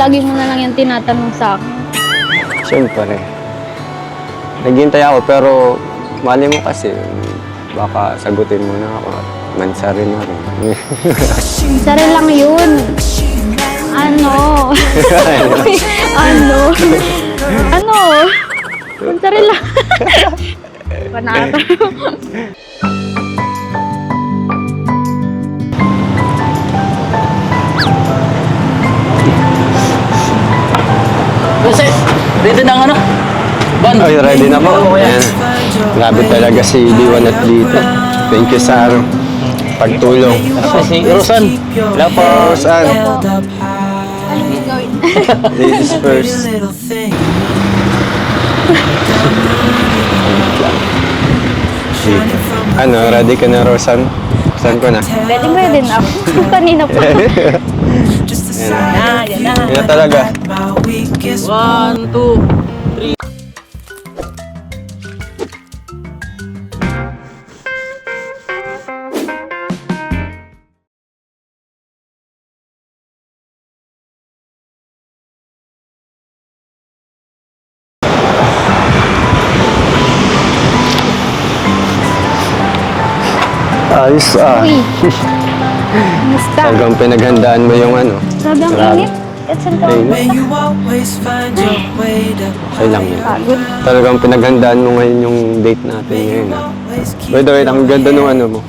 lagi mo na lang yung tinatanong sa akin. Siyempre. Naghintay ako pero mali mo kasi baka sagutin mo na ako at mansari na rin. Sari lang yun. Ano? Ano? Ano? Sari lang. Panata. Kasi, ready na ang ano? Ban. Ay, ready na po. Ayan. Grabe talaga si Liwan at dito. Thank you sa pagtulong. Ako si Rosan. Wala po. Rosan, Ano yung gawin? ladies first. Ano, ready ka na, Rosan? Saan ko na? Ready na ako. Kanina pa. Ayan. Yan na. Yan na talaga. 1, 2. Ayos ah. Uy. Kamusta? Talagang pinaghandaan mo yung ano. Sabi ang Grabe. init. At saan ka Ayun. magpunta? Okay lang yun. Pagod. Talagang pinaghandaan mo ngayon yung date natin ngayon ah. By the way, ang ganda nung ano mo.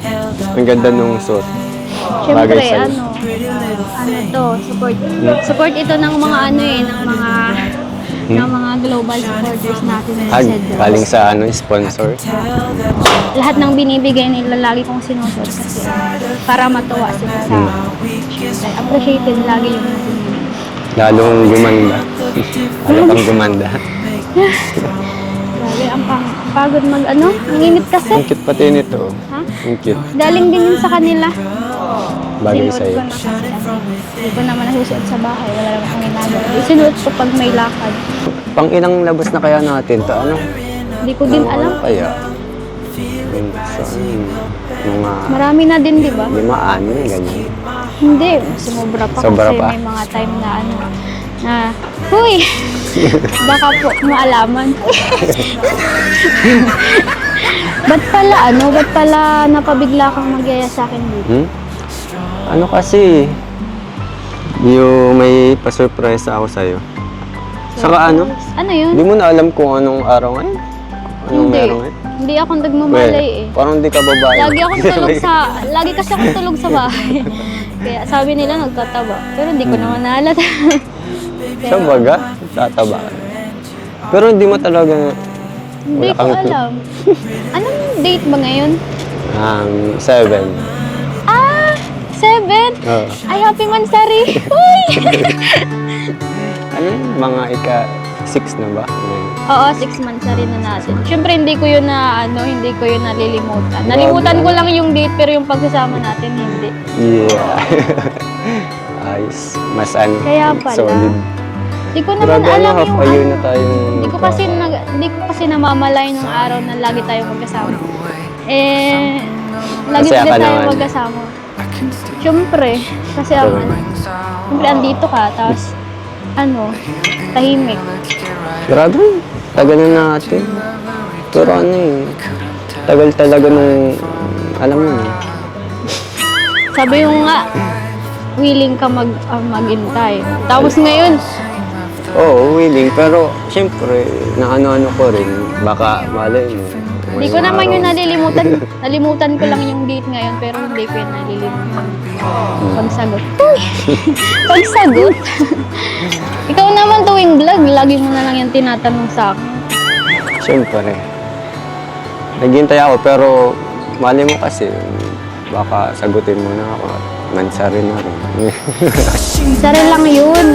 Ang ganda nung suit. Siyempre, Bagay sa'yo. ano to, support. Support ito ng mga ano eh, ng mga global supporters natin sa Cedro. Galing sa ano, sponsor. Lahat ng binibigay nila lagi kong sinusuot kasi para matuwa sila sa Siyempre, appreciated lagi yung binibigay. Lalong gumanda. Lalo pang gumanda. Lagi, ang pagod mag ano, nanginit kasi. Ang cute pati nito. Ha? Ang cute. Galing din yun sa kanila. Bagay Sinuot sa'yo. ko na kasi hindi ko naman nasusuot sa bahay. Wala naman akong ginagawa. Sinuot ko pag may lakad. Pang ilang labas na kaya natin to? Ano? Hindi ko din alam. Kaya? So, mga Marami na din, di ba? 5, 6, ganyan. Hindi, sumobra pa Sobra kasi pa. may mga time na ano, na, huy! Baka po maalaman. ba't pala napabigla kang magyaya sa akin dito? Ano kasi, yung may pa-surprise ako sa'yo. Saka ano, Ano yun? hindi mo na alam kung anong araw ngayon? Anong Hindi. meron ngayon? Hindi ako nagmamalay eh. Parang hindi ka babae. Lagi kasi akong tulog sa bahay. Kaya sabi nila nagtataba. Pero hindi ko naman naalala. Sa baga, tataba ka. Pero hindi mo talaga, Hindi wala ko kang- alam. Anong date ba ngayon? 7. Ah! 7! Oo. Ay, happy mansari! Uy! Ano yun? Mga ika-6 na ba? Ngayon. Oo, 6 months na rin na natin. Siyempre, hindi ko yun nalilimutan. Nalimutan ko lang yung date, pero yung pagsasama natin, hindi. Yeah. Ayos. Mas ano, Kaya pala. solid. Hindi ko naman Grabe, alam half yung a year ano. na tayong... Hindi ko kasi namamalay nung araw na lagi tayong magkasama. Eh, lagi Masaya din ka tayo naman. magkasama. Siyempre, kasi siyempre andito ka, tapos, tahimik. Grabe, tagal na natin. Pero ano eh, tagal talaga nung, alam mo eh. Sabi mo nga, willing ka maghintay. Tapos ngayon, Oo, willing. Pero, syempre, na ano-ano ko rin. Baka, malay mo. hindi ko naman yun nalilimutan. Nalimutan ko lang yung date ngayon, pero hindi ko yun nalilimutan. Pagsagot. Uy! Pagsagot! Ikaw naman tuwing vlog, lagi mo na lang yung tinatanong sa akin. Syempre. Naghintay ako, pero, malay mo kasi, baka sagutin mo na ako at mansari na rin. Sari lang yun.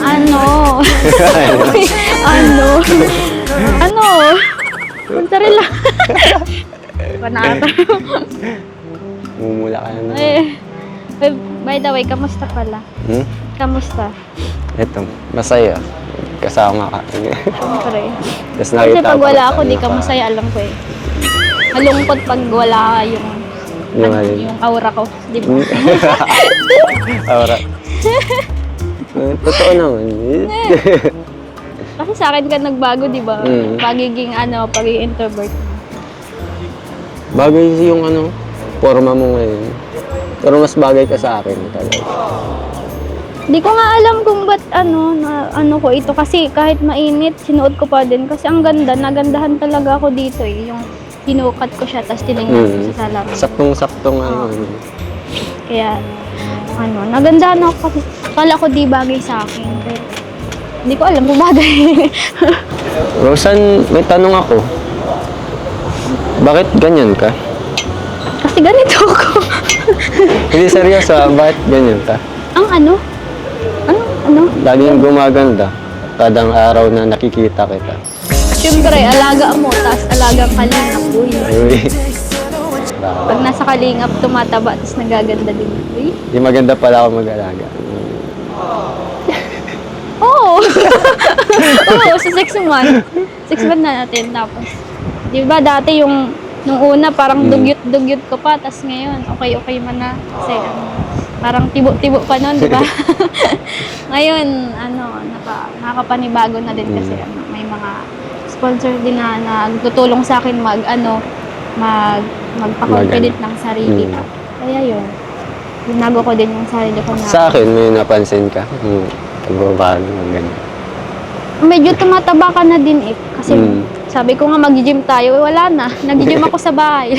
Ano? Ano? Ano? Sari lang. Panata. Mumula ka na. By the way, kamusta pala? Kamusta? Ito, masaya. Kasama ka. Siyempre. Tapos Kasi nakita pag ko wala sa ako, di ano ka pa. masaya, alam ko eh. Malungkot pag wala yung Yung alin? yung aura ko, di ba? Aura. Totoo naman. Kasi sa akin ka nagbago, di ba? Mm. Pagiging introvert. Bagay yung forma mo ngayon. Pero mas bagay ka sa akin talaga. Di ko nga alam kung ba't ko ito. Kasi kahit mainit, sinuot ko pa din. Kasi ang ganda, nagandahan talaga ako dito eh. Yung hinukat ko siya, tapos tinignan ko sa salamin. Saktong-saktong Kaya, nagandahan ako kasi kala ko di bagay sa akin. Pero, hindi ko alam kung bagay. Rosan, may tanong ako. Bakit ganyan ka? Kasi ganito ako. Hindi seryoso bakit ganyan ka? Ang ano? Laging gumaganda. Kadang araw na nakikita kita. Siyempre, alaga mo, tapos alagang kalingap. Uy. Ay, Pag nasa kalingap, tumataba, tapos nagaganda din. Uy. di maganda pala ako mag-alaga. Oo! Oo, sa 6 month. 6 month na natin. Tapos, di ba dati nung una, parang dugyot-dugyot ko pa. Tapos ngayon, okay man na. Kasi, parang tibo-tibo pa nun, di ba? Ngayon, nakakapanibago na din kasi may mga sponsor din na nagtutulong sa akin magpa-confident ng sarili ko. Kaya yun, binago ko din yung sarili ko na. Sa akin, may napansin ka? Pagbabago ng ganyan. Medyo tumataba ka na din eh. Kasi sabi ko nga mag-gym tayo, wala na. Nag-gym ako sa bahay.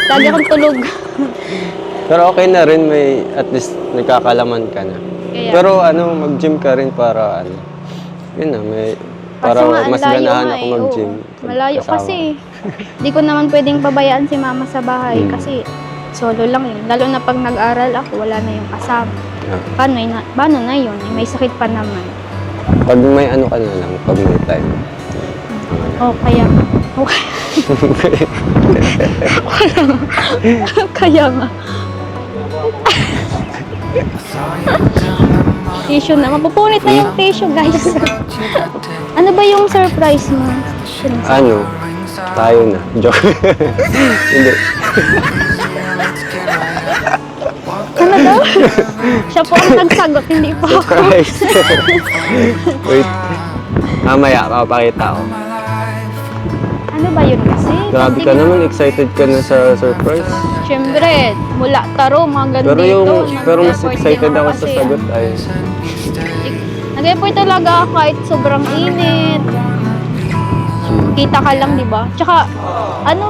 Lagi akong tulog. Pero okay na rin, may at least nagkakalaman ka na. Kaya, Pero mag-gym ka rin para yun na, para kaso nga, ang mas layo ganahan nga ako eh, mag-gym. oo. Malayo Kasama. kasi. Di ko naman pwedeng pabayaan si mama sa bahay kasi solo lang yun. Lalo na pag nag-aral ako, wala na yung kasama. Yeah. Paano na yun? May sakit pa naman. Pag may ka na lang, pag may time. Kaya nga. Kaya nga. Tissue na. Mapupunit na yung tissue, guys. Ano ba yung surprise mo? Tayo na. Joke. Hindi. Ano daw? Siya po ang nagsagot, hindi po ako. Surprise. Wait. Mamaya, papakita ko. Ano ba yun kasi? Grabe ka naman, excited ka na sa surprise. Siyempre, mula taro, mga Pero ganito. pero mas excited ako sa sagot ay. Nag-effort talaga ako kahit sobrang init. Kita ka lang, di ba? Tsaka,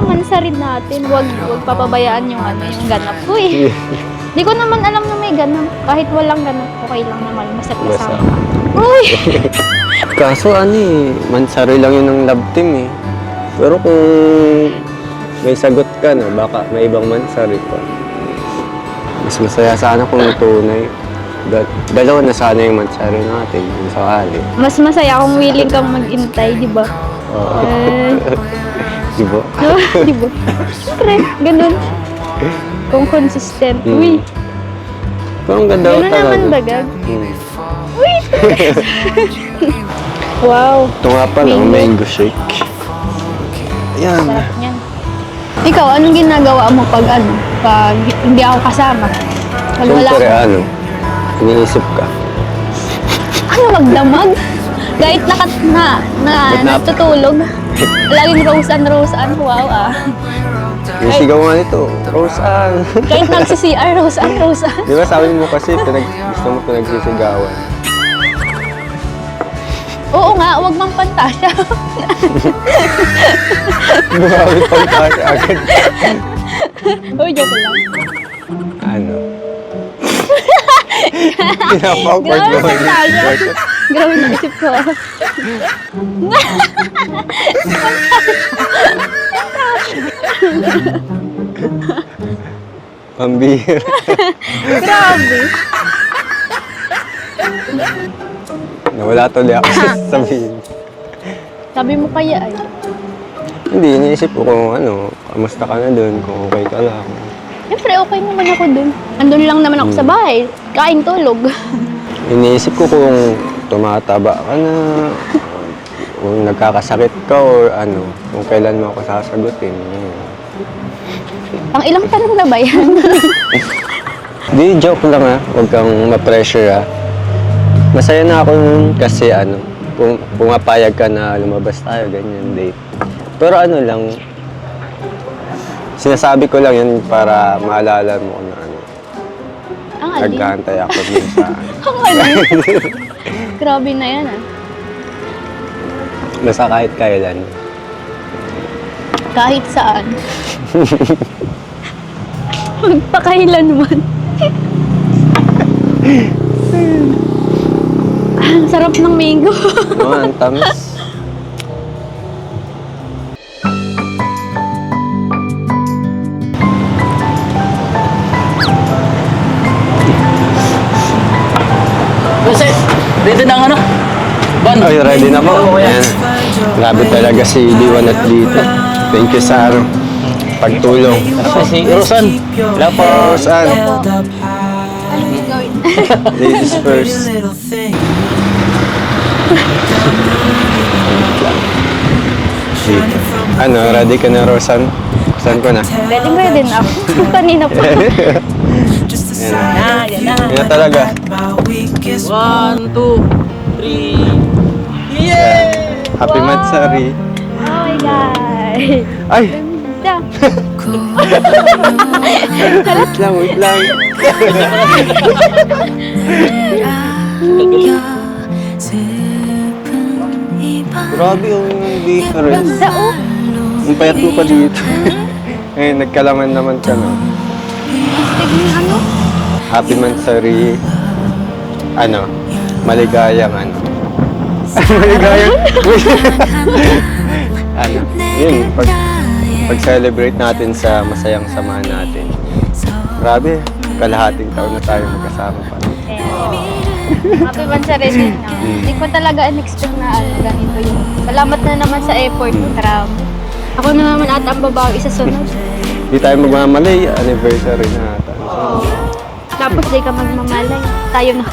mansarin natin, wag papabayaan yung ganap ko eh. Di ko naman alam na may ganap. Kahit walang ganap, okay lang naman. Basta kasama. Uy! Kaso mansari lang yun ng love team eh. Pero kung may sagot ka na, baka may ibang mansari pa. Mas masaya sana kung tunay. Dalawa na sana yung mansari natin, yung sakali. Mas masaya kung willing kang mag-intay, di ba? Di ba? Di ba? Siyempre, ganun. Kung consistent. Uy! Pero ang ganda Ganun talaga. naman bagag. Uy! Wow! Ito nga pala, mango shake. Ayan. Sarap niyan. Ikaw, anong ginagawa mo pag hindi ako kasama? Pag wala Siyempre, ako. iniisip ka. Magdamag? Kahit natutulog. Laging Roseanne. Wow Isigaw nga nito, Roseanne. Kahit nagsi-CR, Roseanne. Di ba sabi mo kasi, gusto mo pinagsisigawan. Oo nga, wag mang pantasya. Bumawi pang kasi agad. Joke lang. Pinapa-awkward Grabe naman. pantasya. Grabe na isip ko. Pambihira. Grabe. Nawala tuloy ako sa sabihin. Sabi mo kaya ay. Hindi, iniisip ko kung kamusta ka na doon, kung okay ka lang. Siyempre, okay naman ako dun. Andun lang naman ako sa bahay. Kain, tulog. Iniisip ko kung tumataba ka na, kung nagkakasakit ka or kung kailan mo ako sasagutin. Pang ilang tanong na ba yan? Di, joke lang huwag kang ma-pressure Masaya na ako nun kasi ano, pumapayag ka na lumabas tayo, ganyan, date. Pero ano lang, sinasabi ko lang yun para maalala mo na ano, Ang alin. nagkahantay ako dun sa ano. Ang alin. Grabe na yan ah. Basta kahit kailan. Kahit saan. Magpakailanman. Ang sarap ng mango. Oo, ang tamis. Kasi, ready na ang ano? Ban. Ay, ready na po. Ayan. Grabe talaga si Diwan at dito. Thank you sa ano, pagtulong. Si Rosan. Wala po. Rosan, Ano yung gawin? ladies first. Little thing. Ano, ready ka na, Rosan? Saan ko na? Ready na ako. Kanina pa. Just a Ayan. sign. Yan na. Yan na talaga. My weakest 1, 2, 3. Yeah! Happy Matsari. Oh my God. Ay! Ganda. Wait lang, wait lang. Grabe yung difference. Ganda oh. Ang payat mo pa dito. Eh, nagkalaman naman ka na. Tignan ano. Happy Matsari. Ano? Maligayang ano? Maligayang? Ano? Yun, pag-celebrate natin sa masayang samahan natin. Grabe, kalahating taon na tayo magkasama pa. Happy Mansari din. Hindi ko talaga in-expect na ano, ganito yun. Salamat na naman sa effort. Grabe. Ako na naman ata ang babawi sa sunod. Hindi tayo magmamalay, anniversary na ata. Tapos di ka magmamalay. Tayo na.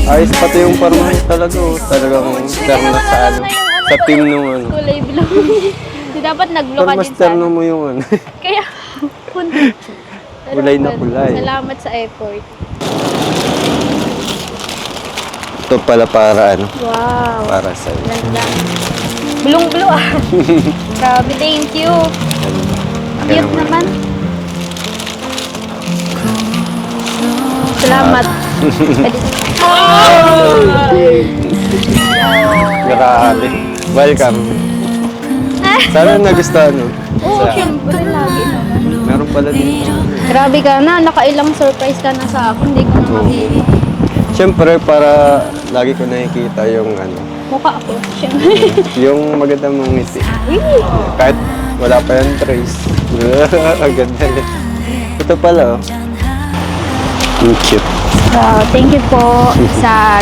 Ayos pati yung parmahan talaga, oh. Talagang terno sa ano, sa team nung ano. Kulay blue. Di dapat nag-blue ka Pero mas din sa terno mo yung ano. Kaya, punta. Pero Kulay na well, kulay. Salamat sa effort. Ito pala para ano, Wow. para sa'yo. Ganda. Blue ah. Grabe, thank you. Kaya Cute naman. naman. Salamat. Grabe. Welcome. Sana nagustuhan mo. Oo, syempre, lagi naman. Meron pala dito. Grabe ka na, nakailang surprise ka na sa akin, hindi ko na mabili. Siyempre, para lagi ko nakikita yung ano, Mukha ako, syempre. yung magandang mong ngiti. Kahit wala pa yung trace. Ang ganda niya. Ito pala, oh. Ang cute. So, thank you po sa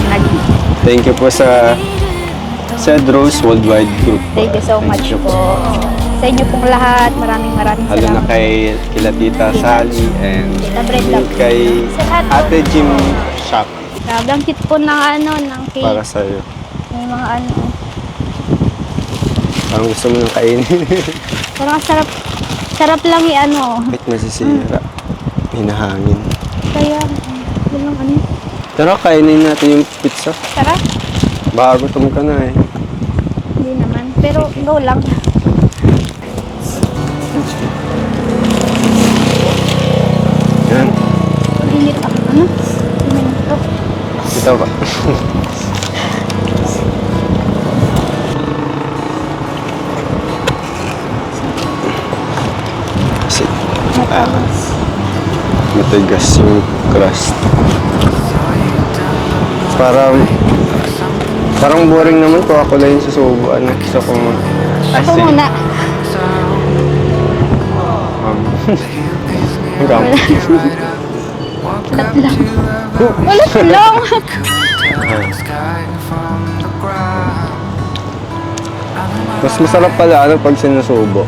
Thank you po sa Cedros Worldwide Group. Thank you so much po. Sa inyo pong lahat, maraming Halo na salamat. kay kila Tita Sally and Tita Brenda. kay Sa lahat po. Ate Jim Shop Grabe, ang cute po ng ano, ng cake. para sa'yo. May mga ano. Parang gusto mo nang kainin. Parang sarap. Sarap lang i-ano. Kahit masisira. Hinahangin. Kaya, walang ano. Tara, kainin natin yung pizza. Sarap. Baka gutom ka na eh. Hindi naman. Pero, go lang. Yan. Init ako. Ano? Init to. Ito ba? Kasi, matigas yung crust. Parang boring naman kung ako lang yung susubuan. Gusto ko mag... Ako muna. Hanggang. Ulat lang. Ulat lang. Mas masarap pala ano pag sinusubo.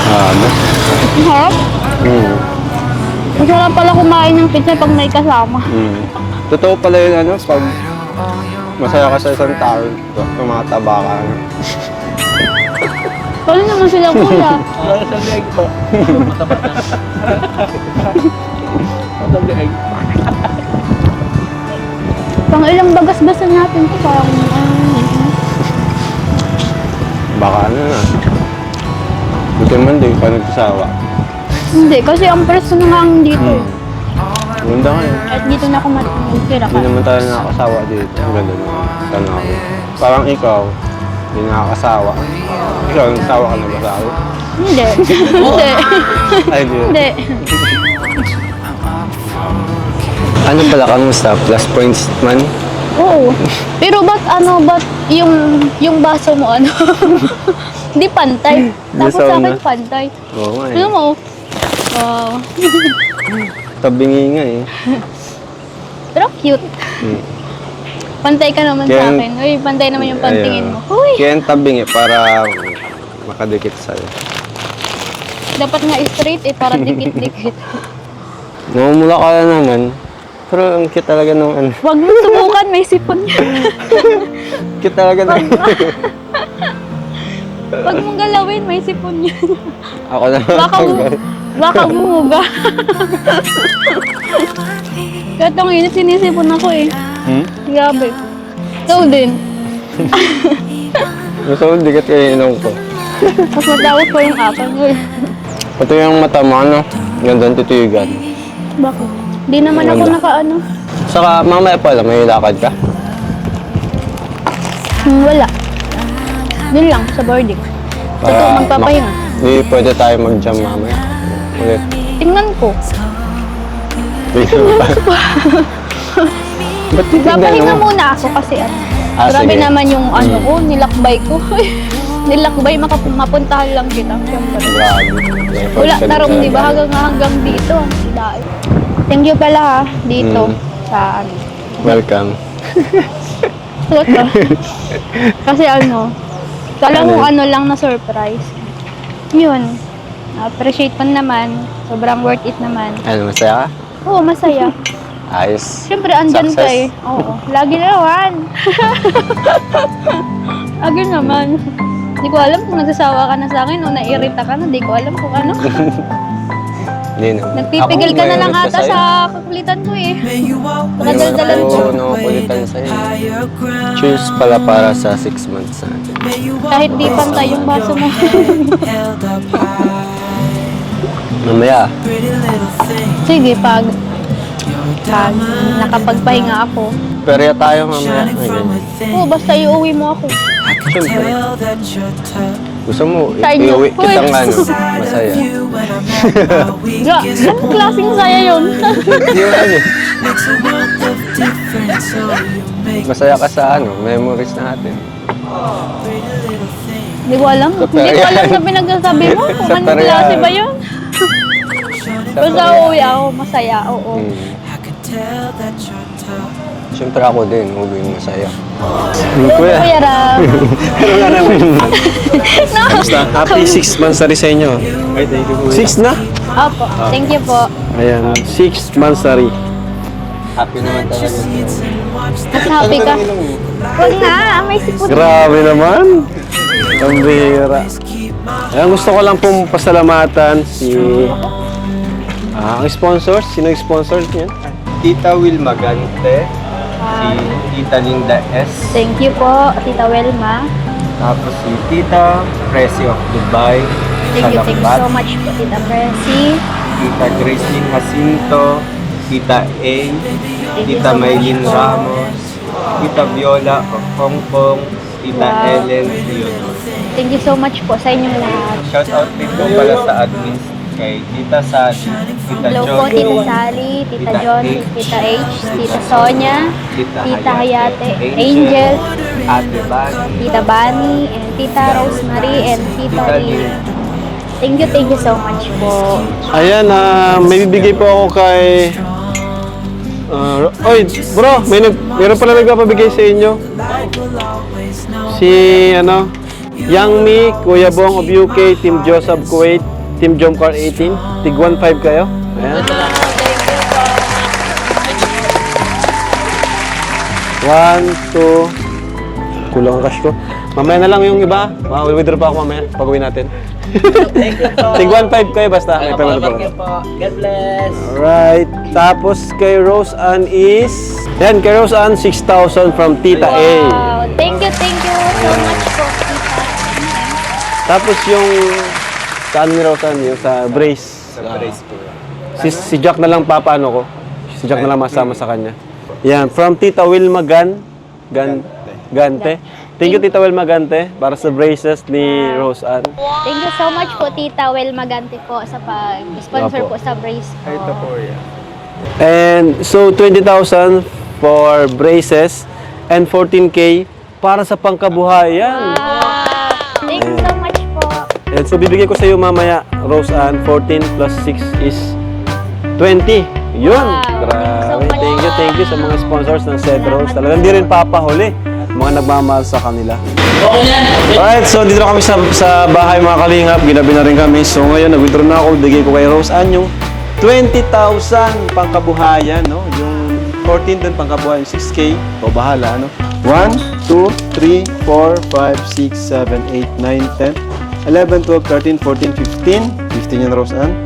Ano? Harap. Masarap pala kumain ng pizza pag may kasama. Totoo pala yun ano, pag masaya ka sa isang tao, tumataba ka na. Paano naman sila kuya? Para sa leg po. Mataba na. Mataba leg. Pang ilang bagas-basan natin to, parang Baka ano na. Buti naman di ka nagsasawa. Hindi, kasi ang preso na nga ang dito. Ganda nga yun. At dito na ako matitira Hindi ka. naman tayo nakakasawa dito. Ang ganda naman. Tanaw. Parang ikaw, hindi nakakasawa. Ikaw, nagsawa ka na ba sa akin? Hindi. Hindi. Ay, di. Hindi. Ano pala, kamusta? Plus points man? Oo. Pero ba't yung baso mo ano? Hindi pantay. Tapos sa Desaw na. akin pantay. Oo nga Ano eh. mo? Wow. Tabingi nga eh. Pero cute. Hmm. Pantay ka naman Kaya- sa akin. Uy, pantay naman yung pantingin mo. Uy, Kaya ang tabingi para makadikit sa'yo. dapat nga straight eh, para dikit-dikit. Namumula ka na naman. Pero ang cute talaga nung ano. Huwag mo subukan, may sipon yan. Cute talaga nung Huwag mong galawin, may sipon yan. Ako na. Baka bumuga. Kahit ang init, sinisipon ako eh. Hmm? Grabe. Ikaw din. Gusto ko dikit kayo inong ko. Mas matawag ko yung akin. Uy. Ito yung mata mo, ano? Ganda ang titigan. Bakit? Di naman ako Wala. nakaano. Saka mamaya pala, may lakad ka. Wala. Yun lang, sa boarding. Ito, magpapahinga. Di pwede tayo mag-jam mamaya. Ulit. Tingnan ko. Ba't titignan Papahinga mo? muna ako kasi ano. Ah, Grabe sige. naman yung ano ko, nilakbay ko. Nilakbay, mapuntahan lang kita. Siyempre. Grabe. Wala tarong, di ba? Hanggang dito. Ang silain. Thank you pala ha, dito. Sa ano. Welcome. Suot ko. Kasi ano, kala Ano mo yun? ano lang na surprise. Yun. Appreciate pa naman. Sobrang worth it naman. Ano, masaya ka? Oo, masaya. Ayos. Siyempre, andyan ka Success. eh. Oo. Lagi naman. Lagi naman. Hindi ko alam kung nagsasawa ka na sa akin o nairita ka na. Hindi ko alam kung ano. Hindi na. Nagpipigil ka na lang ata sa kakulitan ko eh. Nadaldalan ko. Oo, nakukulitan sa'yo. Cheers pala para sa 6 months natin. Kahit di pantay yung baso mo. Mamaya. Sige, pag nakapagpahinga ako. Perya tayo mamaya. Ay, ganyan. Oo, basta iuwi mo ako. Siyempre. Gusto mo, Sa inyo. iuwi Uy. kitang ano, masaya. Anong klaseng saya yun? Hindi mo ano. Masaya ka sa ano, memories natin. Hindi ko alam. Hindi ko alam na pinagsasabi mo. Kung Sa anong Korea. klase ba yun? Basta uuwi ako, masaya. Oo. Siyempre ako din, uwi masaya. Kuya, Kuya Ram. No. Happy 6 months na rin sa inyo. 6 na? Opo. Thank you po. Ayan, 6 months na rin. happy naman talaga. Mas happy ka. Huwag na. May sipot. Grabe naman. Ang bihira. Ayan, gusto ko lang pong pasalamatan si... ang sponsor. Sino yung sponsor niya? Tita Wilma Gante, si Tita Linda S, Thank you po, Tita Welma. tapos si Tita Presi of Dubai, Thank you so Salamat, much po, Tita Presi. Tita Gracelyn Jacinto, Tita A, Thank you Tita so much Maylin po. Ramos, Tita Viola of Hong Kong, Tita Wow. Ellen Leonor. Thank you so much po sa inyong lahat. Shout out din po pala sa admins kay Tita Sally, Tita Hello po, Tita Johnny, Sally, Tita Tita John, H, Tita H, Tita Sonia, Tita Hayate, Angel, Ate Bani, Tita Bani, and Tita Rosemary, and Tita Tita Lee. Lynn. Thank you so much po. Ayan, may bibigay po ako kay... oy, bro, meron pala nagpapabigay sa inyo. Si, Young Mi, Kuya Bong of UK, Team Joseph Kuwait, Team Jomcar 18. Tig 1.5 kayo. Ayan. 1, 2. Kulang ang cash ko. Mamaya na lang yung iba. Withdraw pa ako mamaya. Pag-uwi natin. Thank you po. Tig 1.5 kayo basta. May payment Thank you po. po. God bless. Alright. Tapos kay Rose Ann is... Yan, kay Rose Ann, 6,000 from Tita A. Wow. Thank you so much po, tita. Tapos yung... Saan ni Rose Ann? Yung sa brace. Sa brace po. Si Jack na lang papaano ko. Si Jack na lang masama sa kanya. Yan, from Tita Wilma Gante. Thank you, Tita Wilma Gante, para sa braces ni Rose Ann. Thank you so much po, Tita Wel Magante po sa pag-sponsor Opo. po sa brace po. Ito po yan. And so, 20,000 for braces and 14K para sa pangkabuhayan. Wow. Thank you so much po. And so, bibigay ko sa iyo mamaya, Rose Ann, 14 plus 6 is 20. Yun! Wow. Grabe. Thank you so much. Thank you sa mga sponsors ng Seth Rose. Talagang di rin papahuli. Mga nagmamahal sa kanila. Okay yan. Alright, so dito na kami sa bahay mga kalingap. Ginabi na rin kami. So ngayon, nag-withdraw na ako. Bigay ko kay Rose Ann yung 20,000 pangkabuhayan, no? Yung 14 dun pangkabuhayan, 6K. O bahala, no? 1, 2, 3, 4, 5, 6, 7, 8, 9, 10, 11, 12, 13, 14, 15. 15 yan, Rose Ann.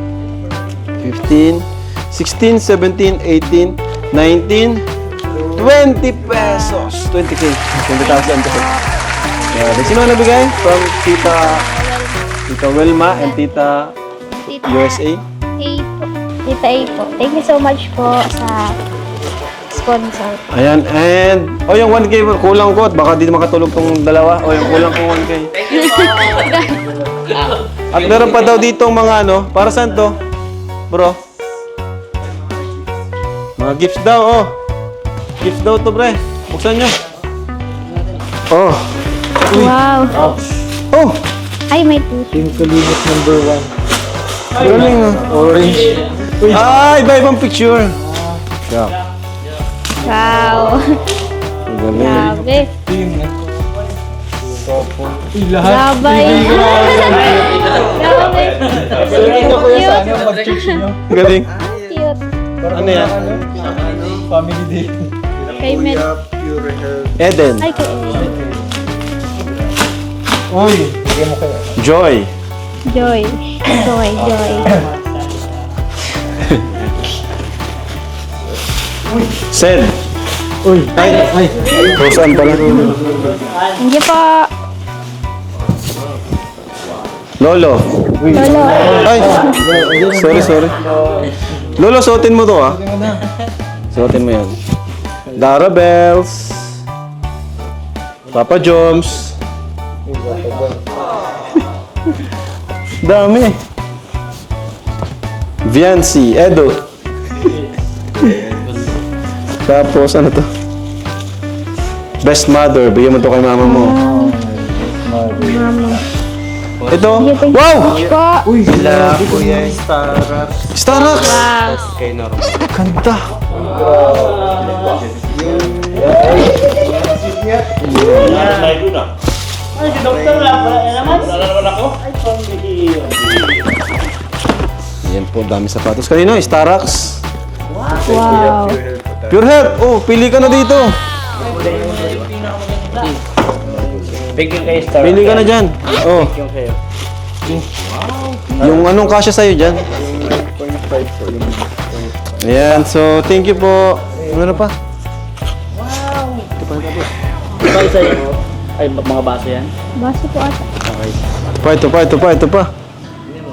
15, 16, 17, 18, 19, 20 pesos. 20K. 20,000 pesos. Yeah, sino ang nabigay? From Tita Wilma and Tita Tita USA. A po. Tita A po. Thank you so much po sa sponsor. Ayan, and... O, yung 1K, kulang ko. Baka di makatulog tong dalawa. O, yung kulang ko 1K. Thank you po. At meron pa daw ditong mga ano. Para saan to? Bro? Mga gifts daw, oh. Gifts daw to, bre. Buksan nyo. Oh. Wow. Oh! Ay, may tooth. Galing ah. Orange. Ay, iba-ibang picture. Yeah. Wow. Galing. Grabe. Gabay. Grabe. Cute. Galing. Cute. Ano yan? Kay Mel. Eden. Ay, kay Ed. Joy. Joy. Joy. Joy. Sed. Ay. Rose Ann pala. Thank you po. Lolo. Lolo. Ay. Sorry. Lolo, suotin mo to ah. Suotin mo yan. Dara Bells. Papa Joms. Dami. Viancy. Edo. Tapos ano to? Best mother. Bigyan mo to kay mama mo. Ito. Wow! Po. Sila, Kuya Starax. Starbucks! Wow. Kay Norm. Ganda! Yan po, dami sapatos. Kanino? Starbucks. Wow. Pure Health. Oh, pili ka na dito. Thank you kay Star. Pili ka na dyan. Oh, Thank you kayo. yung anong kasya sa'yo dyan. Ayan, so thank you po. Ano pa? Ito isa yan. Ay, mga baso yan. Baso po ata. Ito pa.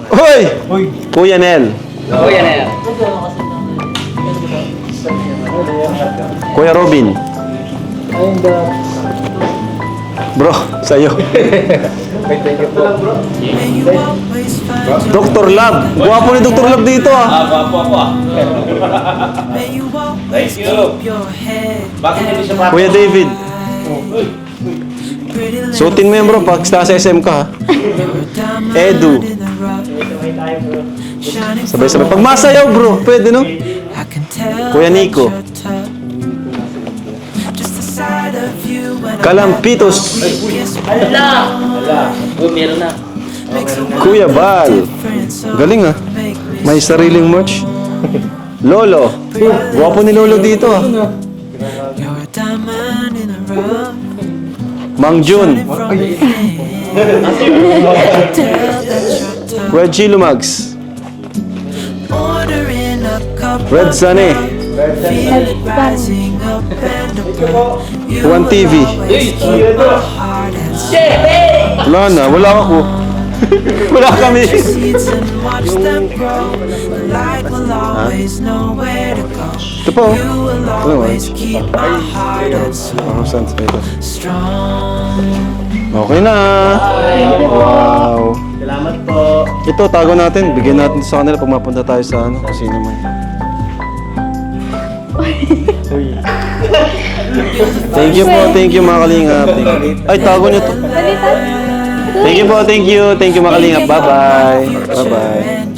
Hoy! Kuya Nel. Oo, yan na yan. Kuya Robin. Bro, sa'yo. Dr. Lab. Guwapo ni Dr. Lab dito ah. Ako. Thank you. Bakit hindi siya pa? Kuya David. Suotin mo yan bro pag sa SM ka ha. Edu. Sabay-sabay. Pag masayaw bro, pwede no? Kuya Nico. Kalampitos. Meron na. Kuya Bal. Galing ah. May sariling merch. Lolo. Guwapo ni Lolo dito ah. diamond in the rough. Mang Jun. From within, tell that you're tough. Reggie Lumags. Ordering a cup Red of Sunny. feel it rising up and above. You One will TV. always keep my heart and soul. Wala na, wala ako. Wala kami. Seeds and watch them grow. The light will always know where to go. Ito po. You will always keep my heart and soul Ako saan ito? strong. Okay na. Wow. Salamat po. Ito, tago natin. Bigyan natin sa kanila pag mapunta tayo sa ano, kung sino man. Thank you mga kalingap. Ay, tago nyo to. Thank you mga kalingap. Bye-bye. Bye-bye.